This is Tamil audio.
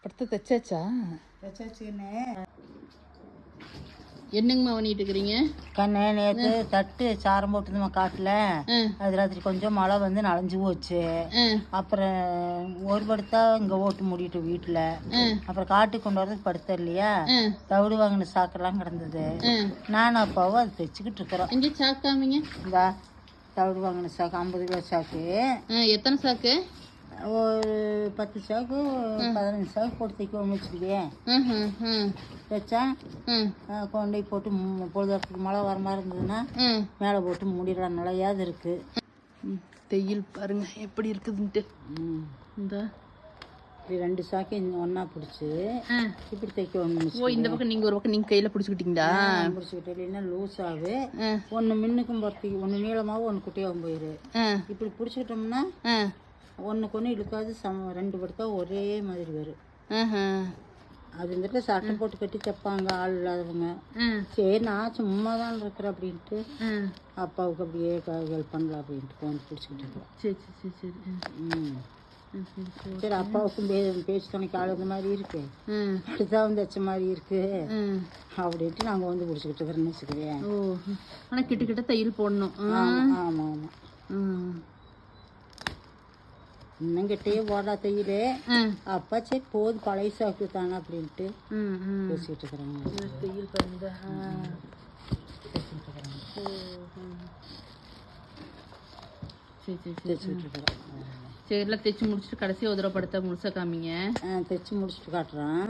படுத்து தைச்சாச்சா? தைச்சாச்சுன்னு என்னங்கம்மா பண்ணிட்டு இருக்கிறீங்க? கண்ணே நேற்று தட்டு சாரம் போட்டுதுமா காட்டில். அது ராத்திரி கொஞ்சம் மழை வந்து நனைஞ்சு போச்சு. அப்புறம் ஒரு படுத்தா இங்கே ஓட்டு மூடிட்டு வீட்டில். அப்புறம் காட்டுக்கு கொண்டு வரதுக்கு படுத்த இல்லையா, தவிடு வாங்கின சாக்கெல்லாம் கிடந்தது. நானும் அப்பாவும் அது தைச்சிக்கிட்டு இருக்கிறோம். இங்கே சாக்காமீங்க. இந்தா தவிடு வாங்கின சாக்கு 50 கிலோ சாக்கு. எத்தனை சாக்கு? ஒரு 10 சாக்கு 15 சாக்கு போட்டு தைக்கணும்னு வச்சுக்கிட்டேன். தைச்சா கொண்டு போய் போட்டு பொழுதுக்கு மழை வர மாதிரி இருந்ததுன்னா மேலே போட்டு மூடிடலாம். நிலையாவது இருக்கு. தையல் பாருங்க எப்படி இருக்குதுன்ட்டு. இந்த இப்படி 2 சாக்கு ஒன்றா பிடிச்சி இப்படி தைக்கணும். இந்த பக்கம் நீங்கள் ஒரு பக்கம் நீங்கள் கையில் பிடிச்சிக்கிட்டீங்களா? பிடிச்சிக்கிட்டு இல்லைன்னா லூஸ் ஆகு. ஒன்று மின்னுக்கும் போகிறதுக்கு ஒன்று நீளமாகவும் ஒன்று குட்டியாகவும் போயிரு. இப்படி பிடிச்சிக்கிட்டோம்னா ஒன்றுக்கு ஒன்று இழுக்காது. 2 படுத்தா ஒரே மாதிரி வரும். அது வந்துட்டு சட்டை போட்டு கட்டி தைப்பாங்க ஆள் இல்லாதவங்க. சரி நான் சும்மா தான் இருக்கிறேன் அப்படின்ட்டு அப்பாவுக்கு அப்படியே ஹெல்ப் பண்ணலாம் அப்படின்ட்டு கொஞ்சம் பிடிச்சிக்கிட்டு இருக்கோம். சரி சரி சரி சரி அப்பாவுக்கும் பேச்சு துணைக்கு ஆள் இந்த மாதிரி இருக்கு, அப்படிதான் தைச்ச மாதிரி இருக்கு அப்படின்ட்டு நாங்கள் வந்து பிடிச்சிக்கிட்டு இருக்கிறேன்னு வச்சுக்குவேன். ஓ, ஆனால் கிட்ட கிட்ட தையல் போடணும். ஆமாம் ஆமாம். இன்னும் கிட்டே போடா தையல். அப்பா சரி போது பழைய சாக்கு தானே அப்படின்ட்டு பேசிக்கிட்டு இருக்கிறாங்க. தையல் பண்ணுங்க. சரி சரி தைச்சிக்கிட்டு இருக்கிறோம். சரி எல்லாம் தைச்சி முடிச்சுட்டு கடைசி ஒரு தடவை படுத்தா முழுசாக காமிங்க. தைச்சி முடிச்சுட்டு காட்டுறேன்.